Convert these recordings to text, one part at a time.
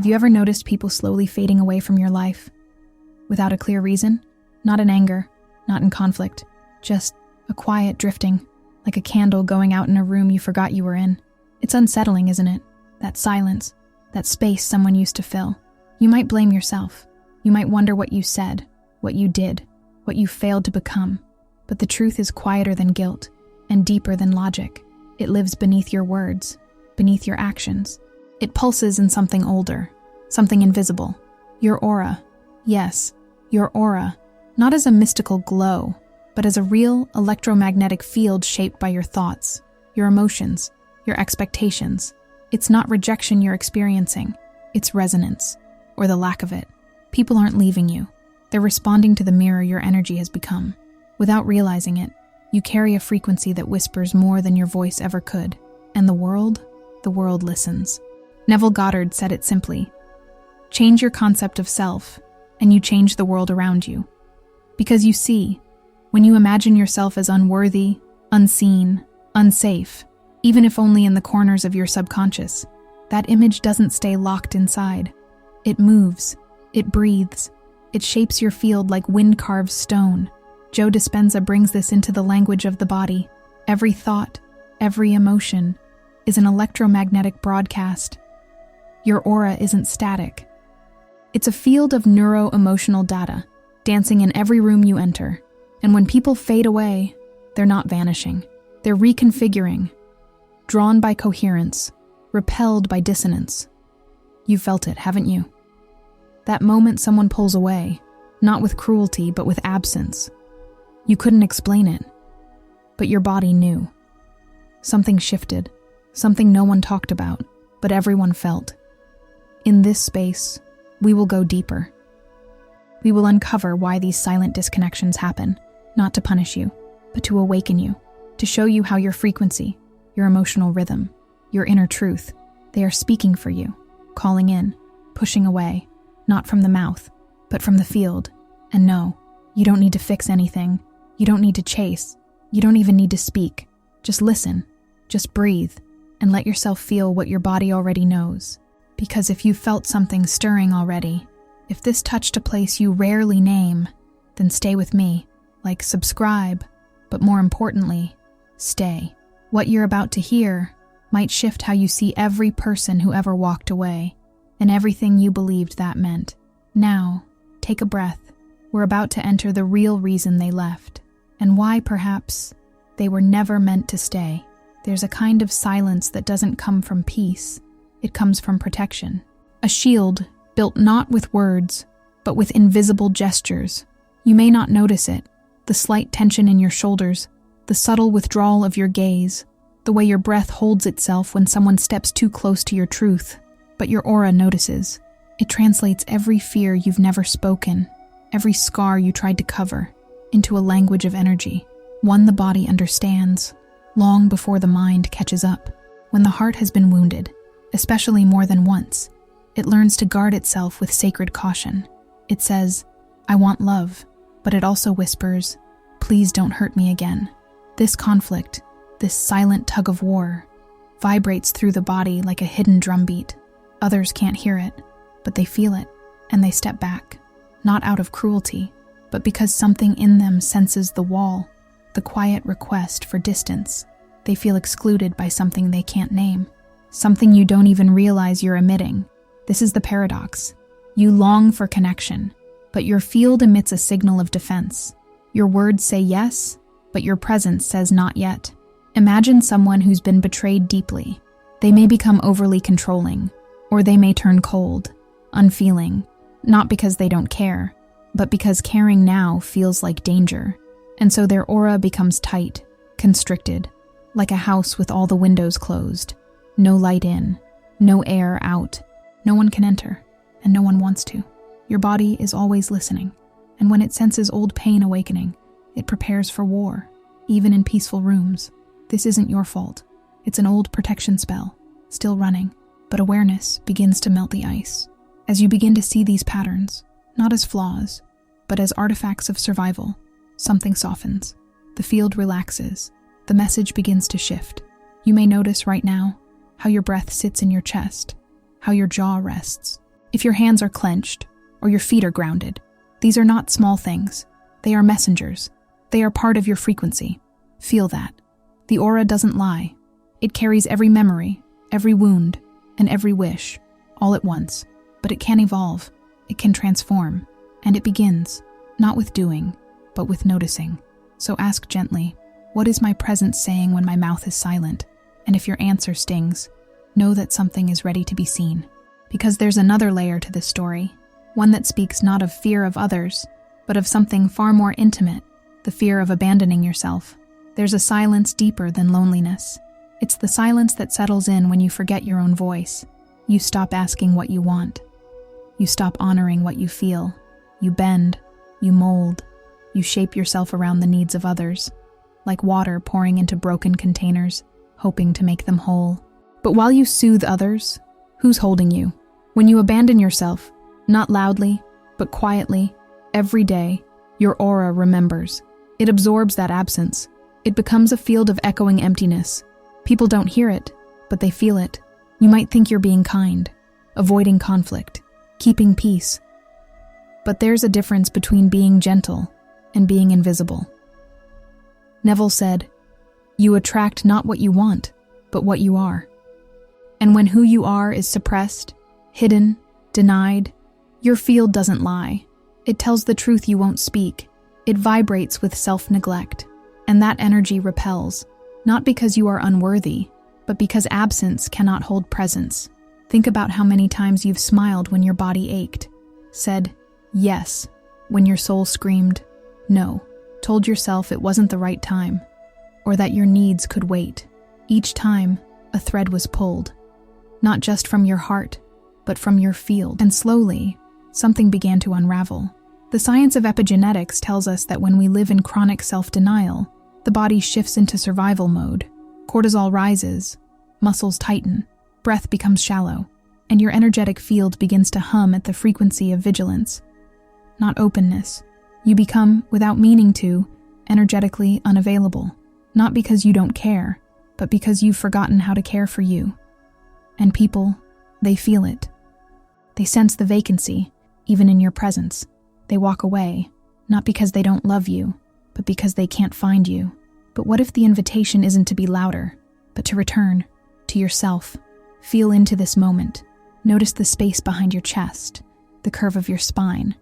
Have you ever noticed people slowly fading away from your life? Without a clear reason? Not in anger, not in conflict, just a quiet drifting, like a candle going out in a room you forgot you were in. It's unsettling, isn't it? That silence, that space someone used to fill. You might blame yourself. You might wonder what you said, what you did, what you failed to become. But the truth is quieter than guilt and deeper than logic. It lives beneath your words, beneath your actions. It pulses in something older, something invisible. Your aura. Yes, your aura. Not as a mystical glow, but as a real electromagnetic field shaped by your thoughts, your emotions, your expectations. It's not rejection you're experiencing. It's resonance, or the lack of it. People aren't leaving you. They're responding to the mirror your energy has become. Without realizing it, you carry a frequency that whispers more than your voice ever could. And the world listens. Neville Goddard said it simply. Change your concept of self, and you change the world around you. Because you see, when you imagine yourself as unworthy, unseen, unsafe, even if only in the corners of your subconscious, that image doesn't stay locked inside. It moves, it breathes, it shapes your field like wind carves stone. Joe Dispenza brings this into the language of the body. Every thought, every emotion is an electromagnetic broadcast. Your aura isn't static. It's a field of neuro-emotional data, dancing in every room you enter. And when people fade away, they're not vanishing. They're reconfiguring, drawn by coherence, repelled by dissonance. You felt it, haven't you? That moment someone pulls away, not with cruelty, but with absence. You couldn't explain it, but your body knew. Something shifted, something no one talked about, but everyone felt. In this space, we will go deeper. We will uncover why these silent disconnections happen, not to punish you, but to awaken you, to show you how your frequency, your emotional rhythm, your inner truth, they are speaking for you, calling in, pushing away, not from the mouth, but from the field. And no, you don't need to fix anything. You don't need to chase. You don't even need to speak. Just listen, just breathe, and let yourself feel what your body already knows. Because if you felt something stirring already, if this touched a place you rarely name, then stay with me, like subscribe, but more importantly, stay. What you're about to hear might shift how you see every person who ever walked away, and everything you believed that meant. Now, take a breath. We're about to enter the real reason they left, and why, perhaps, they were never meant to stay. There's a kind of silence that doesn't come from peace. It comes from protection. A shield built not with words, but with invisible gestures. You may not notice it, the slight tension in your shoulders, the subtle withdrawal of your gaze, the way your breath holds itself when someone steps too close to your truth. But your aura notices. It translates every fear you've never spoken, every scar you tried to cover, into a language of energy, one the body understands, long before the mind catches up. When the heart has been wounded, especially more than once, it learns to guard itself with sacred caution. It says, I want love, but it also whispers, please don't hurt me again. This conflict, this silent tug of war, vibrates through the body like a hidden drumbeat. Others can't hear it, but they feel it, and they step back, not out of cruelty, but because something in them senses the wall, the quiet request for distance. They feel excluded by something they can't name, something you don't even realize you're emitting. This is the paradox. You long for connection, but your field emits a signal of defense. Your words say yes, but your presence says not yet. Imagine someone who's been betrayed deeply. They may become overly controlling, or they may turn cold, unfeeling, not because they don't care, but because caring now feels like danger. And so their aura becomes tight, constricted, like a house with all the windows closed. No light in, no air out. No one can enter, and no one wants to. Your body is always listening, and when it senses old pain awakening, it prepares for war, even in peaceful rooms. This isn't your fault. It's an old protection spell, still running, but awareness begins to melt the ice. As you begin to see these patterns, not as flaws, but as artifacts of survival, something softens. The field relaxes. The message begins to shift. You may notice right now how your breath sits in your chest, how your jaw rests, If your hands are clenched or your feet are grounded, these are not small things. They are messengers. They are part of your frequency. Feel that. The aura doesn't lie. It carries every memory, every wound, and every wish, all at once. But it can evolve. It can transform. And it begins, not with doing, but with noticing. So ask gently, what is my presence saying when my mouth is silent? And if your answer stings, know that something is ready to be seen. Because there's another layer to this story, one that speaks not of fear of others, but of something far more intimate, the fear of abandoning yourself. There's a silence deeper than loneliness. It's the silence that settles in when you forget your own voice. You stop asking what you want. You stop honoring what you feel. You bend, you mold, you shape yourself around the needs of others, like water pouring into broken containers, hoping to make them whole. But while you soothe others, who's holding you? When you abandon yourself, not loudly, but quietly, every day, your aura remembers. It absorbs that absence. It becomes a field of echoing emptiness. People don't hear it, but they feel it. You might think you're being kind, avoiding conflict, keeping peace. But there's a difference between being gentle and being invisible. Neville said, "You attract not what you want, but what you are." And when who you are is suppressed, hidden, denied, your field doesn't lie. It tells the truth you won't speak. It vibrates with self-neglect. And that energy repels, not because you are unworthy, but because absence cannot hold presence. Think about how many times you've smiled when your body ached, said yes when your soul screamed no, told yourself it wasn't the right time, or that your needs could wait. Each time, a thread was pulled, not just from your heart, but from your field. And slowly, something began to unravel. The science of epigenetics tells us that when we live in chronic self-denial, the body shifts into survival mode. Cortisol rises, muscles tighten, breath becomes shallow, and your energetic field begins to hum at the frequency of vigilance, not openness. You become, without meaning to, energetically unavailable, not because you don't care, but because you've forgotten how to care for you. And people, they feel it. They sense the vacancy, even in your presence. They walk away, not because they don't love you, but because they can't find you. But what if the invitation isn't to be louder, but to return, to yourself? Feel into this moment. Notice the space behind your chest, the curve of your spine.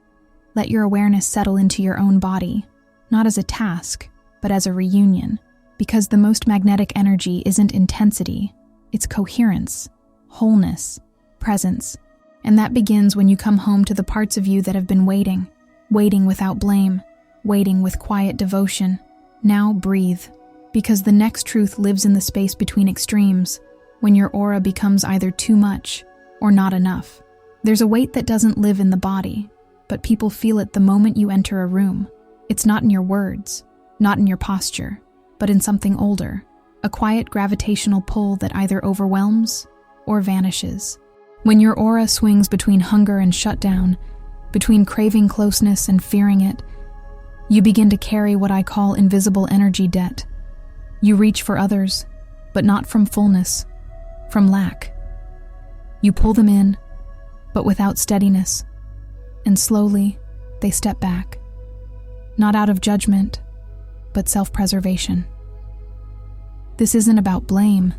Let your awareness settle into your own body, not as a task, but as a reunion. Because the most magnetic energy isn't intensity, it's coherence, wholeness, presence. And that begins when you come home to the parts of you that have been waiting without blame, waiting with quiet devotion. Now breathe, because the next truth lives in the space between extremes, when your aura becomes either too much or not enough. There's a weight that doesn't live in the body, but people feel it the moment you enter a room. It's not in your words, not in your posture, but in something older, a quiet gravitational pull that either overwhelms or vanishes. When your aura swings between hunger and shutdown, between craving closeness and fearing it, you begin to carry what I call invisible energy debt. You reach for others, but not from fullness, from lack. You pull them in, but without steadiness, and slowly they step back, not out of judgment, but self-preservation. This isn't about blame,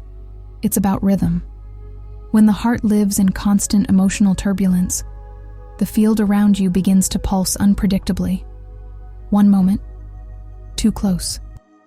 it's about rhythm. When the heart lives in constant emotional turbulence, the field around you begins to pulse unpredictably. One moment, too close.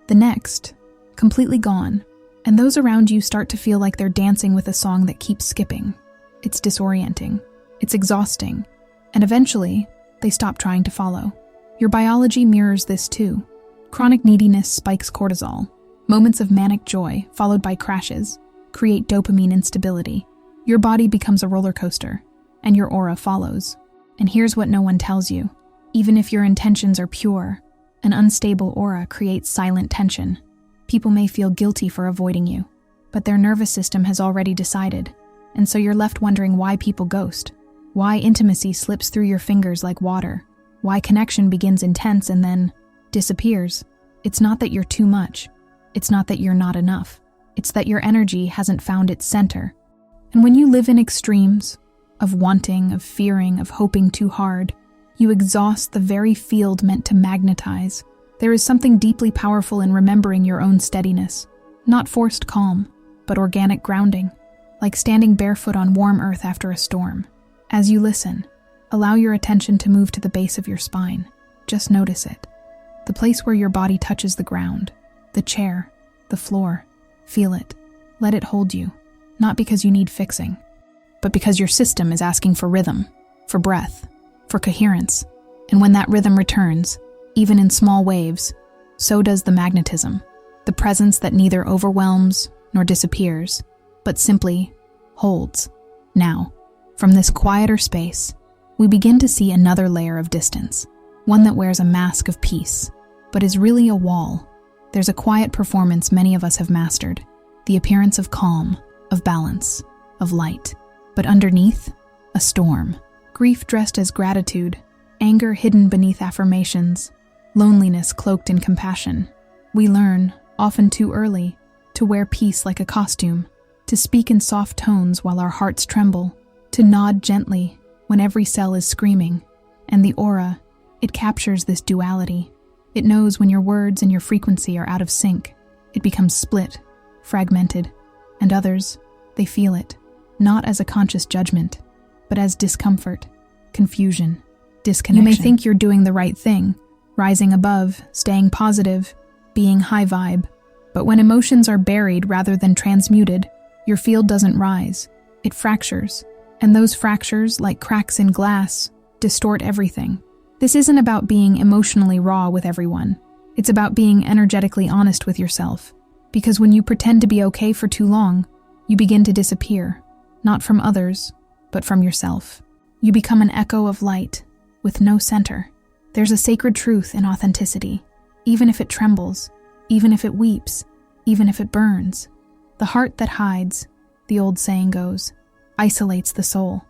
The next, completely gone, and those around you start to feel like they're dancing with a song that keeps skipping. It's disorienting, it's exhausting, and eventually, they stop trying to follow. Your biology mirrors this too. Chronic neediness spikes cortisol. Moments of manic joy, followed by crashes, create dopamine instability. Your body becomes a roller coaster, and your aura follows. And here's what no one tells you. Even if your intentions are pure, an unstable aura creates silent tension. People may feel guilty for avoiding you, but their nervous system has already decided, and so you're left wondering why people ghost, why intimacy slips through your fingers like water, why connection begins intense and then disappears. It's not that you're too much. It's not that you're not enough. It's that your energy hasn't found its center. And when you live in extremes, of wanting, of fearing, of hoping too hard. You exhaust the very field meant to magnetize. There is something deeply powerful in remembering your own steadiness. Not forced calm, but organic grounding, like standing barefoot on warm earth after a storm. As you listen, allow your attention to move to the base of your spine. Just notice it. The place where your body touches the ground, the chair, the floor. Feel it. Let it hold you. Not because you need fixing, but because your system is asking for rhythm, for breath, for coherence. And when that rhythm returns, even in small waves, so does the magnetism, the presence that neither overwhelms nor disappears, but simply holds. Now, from this quieter space, we begin to see another layer of distance, one that wears a mask of peace, but is really a wall. There's a quiet performance many of us have mastered, the appearance of calm, of balance, of light. But underneath, a storm. Grief dressed as gratitude, anger hidden beneath affirmations, loneliness cloaked in compassion. We learn, often too early, to wear peace like a costume, to speak in soft tones while our hearts tremble, to nod gently when every cell is screaming. And the aura, it captures this duality. It knows when your words and your frequency are out of sync. It becomes split, fragmented, and others, they feel it, not as a conscious judgment, but as discomfort, confusion, disconnection. You may think you're doing the right thing, rising above, staying positive, being high vibe, but when emotions are buried rather than transmuted, your field doesn't rise, it fractures, and those fractures, like cracks in glass, distort everything. This isn't about being emotionally raw with everyone. It's about being energetically honest with yourself. Because when you pretend to be okay for too long, you begin to disappear, not from others, but from yourself. You become an echo of light, with no center. There's a sacred truth in authenticity, even if it trembles, even if it weeps, even if it burns. The heart that hides, the old saying goes, isolates the soul.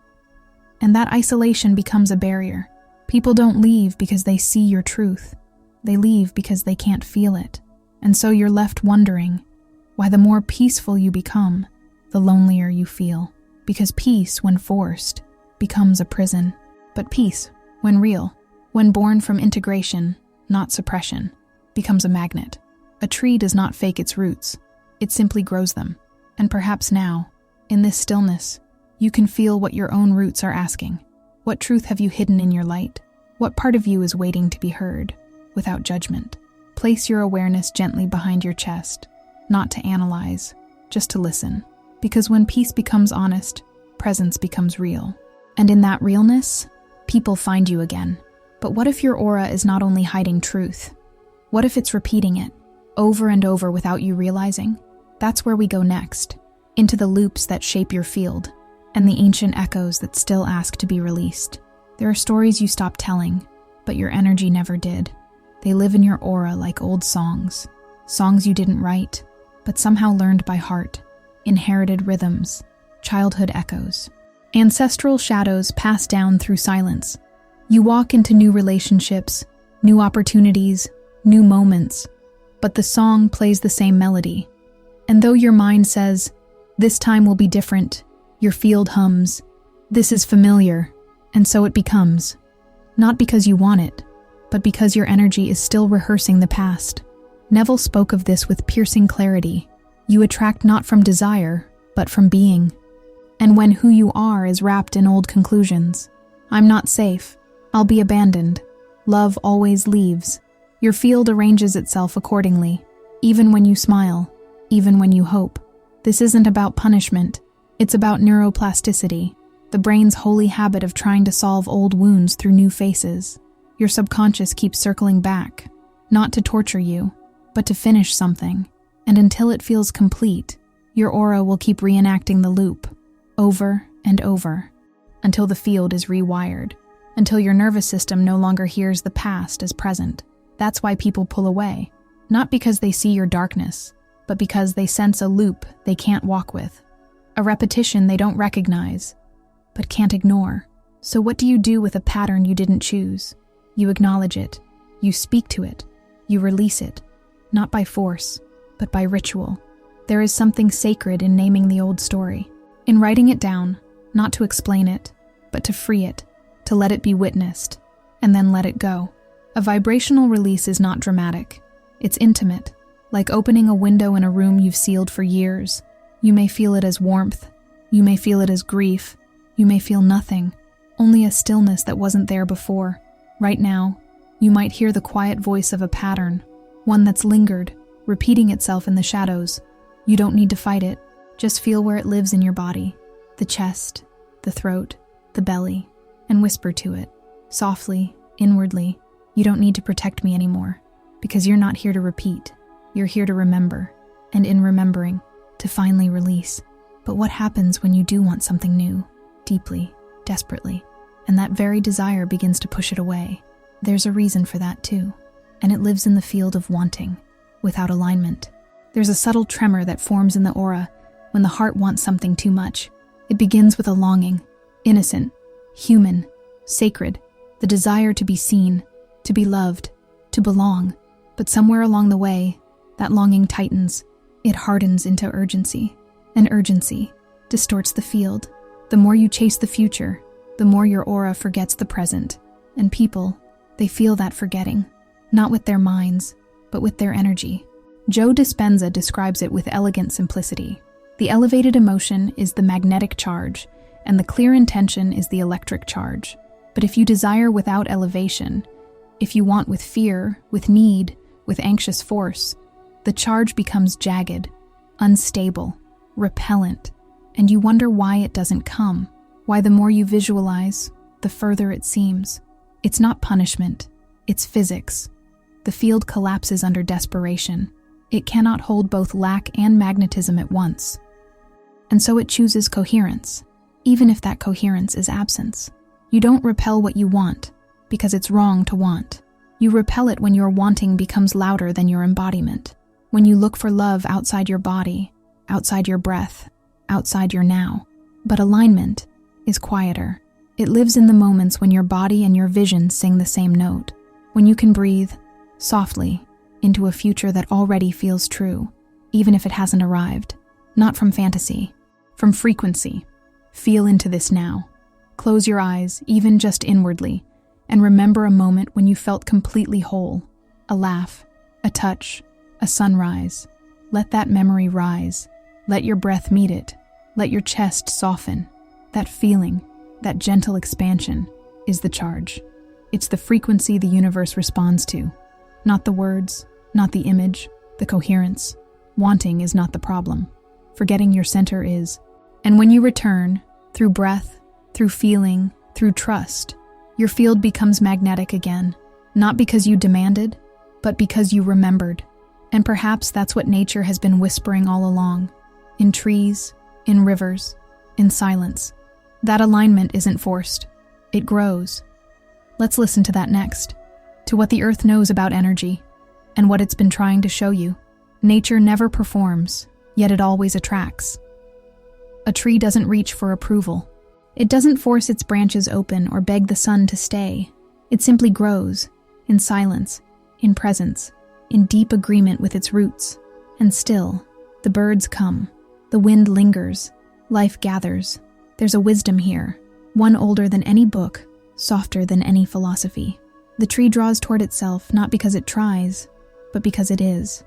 And that isolation becomes a barrier. People don't leave because they see your truth. They leave because they can't feel it. And so you're left wondering why the more peaceful you become, the lonelier you feel. Because peace, when forced, becomes a prison. But peace, when real, when born from integration, not suppression, becomes a magnet. A tree does not fake its roots. It simply grows them. And perhaps now, in this stillness, you can feel what your own roots are asking. What truth have you hidden in your light? What part of you is waiting to be heard, without judgment? Place your awareness gently behind your chest, not to analyze, just to listen. Because when peace becomes honest, presence becomes real. And in that realness, people find you again. But what if your aura is not only hiding truth? What if it's repeating it, over and over without you realizing? That's where we go next, into the loops that shape your field, and the ancient echoes that still ask to be released. There are stories you stopped telling, but your energy never did. They live in your aura like old songs. Songs you didn't write, but somehow learned by heart. Inherited rhythms, childhood echoes. Ancestral shadows passed down through silence. You walk into new relationships, new opportunities, new moments, but the song plays the same melody. And though your mind says, "This time will be different," your field hums, "This is familiar," and so it becomes. Not because you want it, but because your energy is still rehearsing the past. Neville spoke of this with piercing clarity. You attract not from desire, but from being. And when who you are is wrapped in old conclusions, "I'm not safe, I'll be abandoned," love always leaves. Your field arranges itself accordingly, even when you smile, even when you hope. This isn't about punishment, it's about neuroplasticity, the brain's holy habit of trying to solve old wounds through new faces. Your subconscious keeps circling back, not to torture you, but to finish something. And until it feels complete, your aura will keep reenacting the loop, over and over, until the field is rewired, until your nervous system no longer hears the past as present. That's why people pull away, not because they see your darkness, but because they sense a loop they can't walk with, a repetition they don't recognize, but can't ignore. So what do you do with a pattern you didn't choose? You acknowledge it, you speak to it, you release it, not by force, but by ritual. There is something sacred in naming the old story, in writing it down, not to explain it, but to free it, to let it be witnessed, and then let it go. A vibrational release is not dramatic. It's intimate, like opening a window in a room you've sealed for years. You may feel it as warmth. You may feel it as grief. You may feel nothing, only a stillness that wasn't there before. Right now, you might hear the quiet voice of a pattern, one that's lingered, repeating itself in the shadows. You don't need to fight it. Just feel where it lives in your body, the chest, the throat, the belly, and whisper to it, softly, inwardly, "You don't need to protect me anymore, because you're not here to repeat. You're here to remember, and in remembering, to finally release." But what happens when you do want something new, deeply, desperately, and that very desire begins to push it away? There's a reason for that too, and it lives in the field of wanting, without alignment. There's a subtle tremor that forms in the aura when the heart wants something too much. It begins with a longing, innocent, human, sacred, the desire to be seen, to be loved, to belong. But somewhere along the way, that longing tightens. It hardens into urgency, and urgency distorts the field. The more you chase the future, the more your aura forgets the present. And people, they feel that forgetting, not with their minds, but with their energy. Joe Dispenza describes it with elegant simplicity. The elevated emotion is the magnetic charge, and the clear intention is the electric charge. But if you desire without elevation, if you want with fear, with need, with anxious force, the charge becomes jagged, unstable, repellent, and you wonder why it doesn't come, why the more you visualize, the further it seems. It's not punishment, it's physics. The field collapses under desperation. It cannot hold both lack and magnetism at once. And so it chooses coherence, even if that coherence is absence. You don't repel what you want, because it's wrong to want. You repel it when your wanting becomes louder than your embodiment. When you look for love outside your body, outside your breath, outside your now. But alignment is quieter. It lives in the moments when your body and your vision sing the same note. When you can breathe, softly, into a future that already feels true, even if it hasn't arrived. Not from fantasy, from frequency. Feel into this now. Close your eyes, even just inwardly, and remember a moment when you felt completely whole. A laugh, a touch, a sunrise. Let that memory rise. Let your breath meet it. Let your chest soften. That feeling, that gentle expansion, is the charge. It's the frequency the universe responds to. Not the words, not the image, the coherence. Wanting is not the problem. Forgetting your center is. And when you return, through breath, through feeling, through trust, your field becomes magnetic again. Not because you demanded, but because you remembered. And perhaps that's what nature has been whispering all along. In trees, in rivers, in silence. That alignment isn't forced. It grows. Let's listen to that next. To what the earth knows about energy, and what it's been trying to show you. Nature never performs, yet it always attracts. A tree doesn't reach for approval. It doesn't force its branches open or beg the sun to stay. It simply grows, in silence, in presence, in deep agreement with its roots. And still, the birds come. The wind lingers. Life gathers. There's a wisdom here, one older than any book, softer than any philosophy. The tree draws toward itself not because it tries, but because it is.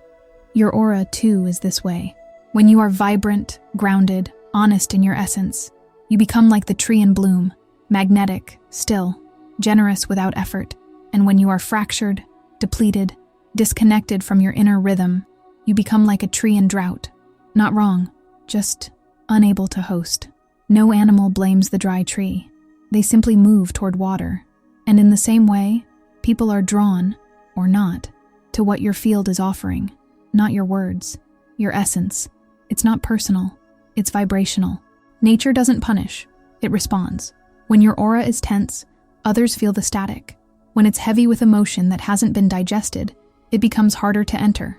Your aura, too, is this way. When you are vibrant, grounded, honest in your essence, you become like the tree in bloom, magnetic, still, generous without effort. And when you are fractured, depleted, disconnected from your inner rhythm, you become like a tree in drought. Not wrong, just unable to host. No animal blames the dry tree. They simply move toward water. And in the same way, people are drawn, or not, to what your field is offering. Not your words, your essence. It's not personal, it's vibrational. Nature doesn't punish, it responds. When your aura is tense, others feel the static. When it's heavy with emotion that hasn't been digested, it becomes harder to enter.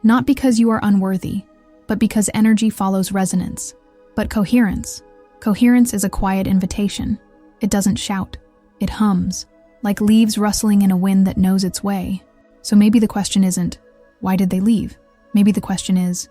Not because you are unworthy, but because energy follows resonance. But coherence is a quiet invitation. It doesn't shout, it hums, like leaves rustling in a wind that knows its way. So maybe the question isn't, why did they leave? Maybe the question is,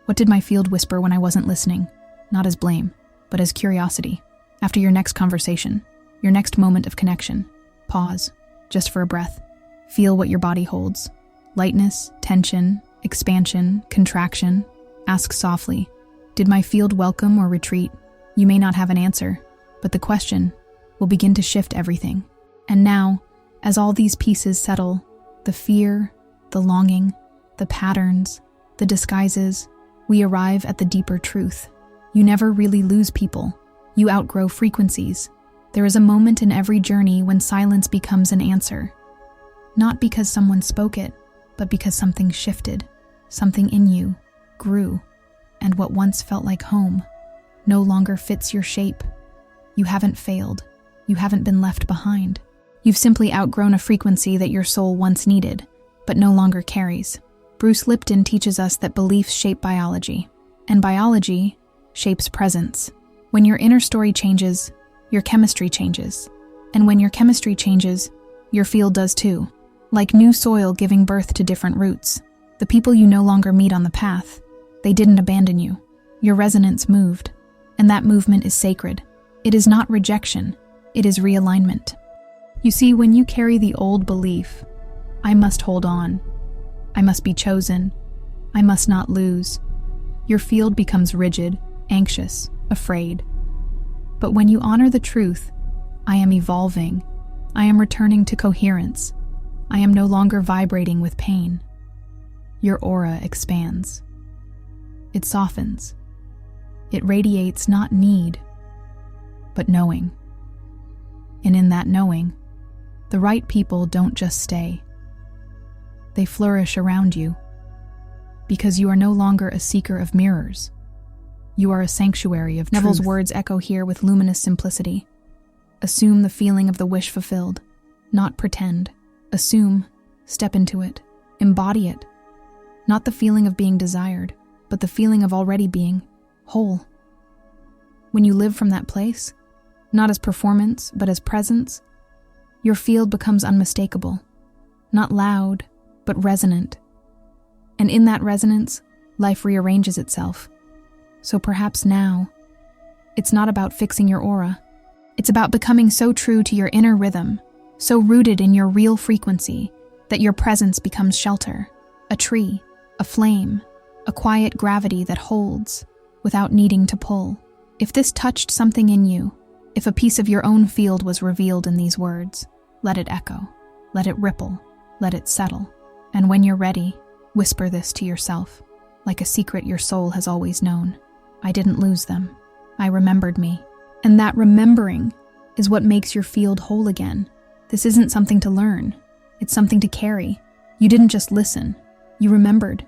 what did my field whisper when I wasn't listening? Not as blame, but as curiosity. After your next conversation, your next moment of connection, pause, just for a breath. Feel what your body holds. Lightness, tension, expansion, contraction. Ask softly, did my field welcome or retreat? You may not have an answer, but the question will begin to shift everything. And now, as all these pieces settle, the fear, the longing, the patterns, the disguises, we arrive at the deeper truth. You never really lose people. You outgrow frequencies. There is a moment in every journey when silence becomes an answer. Not because someone spoke it, but because something shifted. Something in you grew, and what once felt like home no longer fits your shape. You haven't failed. You haven't been left behind. You've simply outgrown a frequency that your soul once needed, but no longer carries. Bruce Lipton teaches us that beliefs shape biology, and biology shapes presence. When your inner story changes, your chemistry changes. And when your chemistry changes, your field does too. Like new soil giving birth to different roots. The people you no longer meet on the path, they didn't abandon you. Your resonance moved, and that movement is sacred. It is not rejection, it is realignment. You see, when you carry the old belief, I must hold on, I must be chosen, I must not lose, your field becomes rigid, anxious, afraid. But when you honor the truth, I am evolving, I am returning to coherence, I am no longer vibrating with pain. Your aura expands. It softens. It radiates not need, but knowing. And in that knowing, the right people don't just stay. They flourish around you, because you are no longer a seeker of mirrors. You are a sanctuary of truth. Neville's words echo here with luminous simplicity. Assume the feeling of the wish fulfilled, not pretend. Assume, step into it, embody it. Not the feeling of being desired, but the feeling of already being whole. When you live from that place, not as performance, but as presence, your field becomes unmistakable, not loud, but resonant. And in that resonance, life rearranges itself. So perhaps now, it's not about fixing your aura. It's about becoming so true to your inner rhythm, so rooted in your real frequency, that your presence becomes shelter, a tree, a flame, a quiet gravity that holds without needing to pull. If this touched something in you, if a piece of your own field was revealed in these words, let it echo, let it ripple, let it settle. And when you're ready, whisper this to yourself, like a secret your soul has always known. I didn't lose them. I remembered me. And that remembering is what makes your field whole again. This isn't something to learn. It's something to carry. You didn't just listen. You remembered.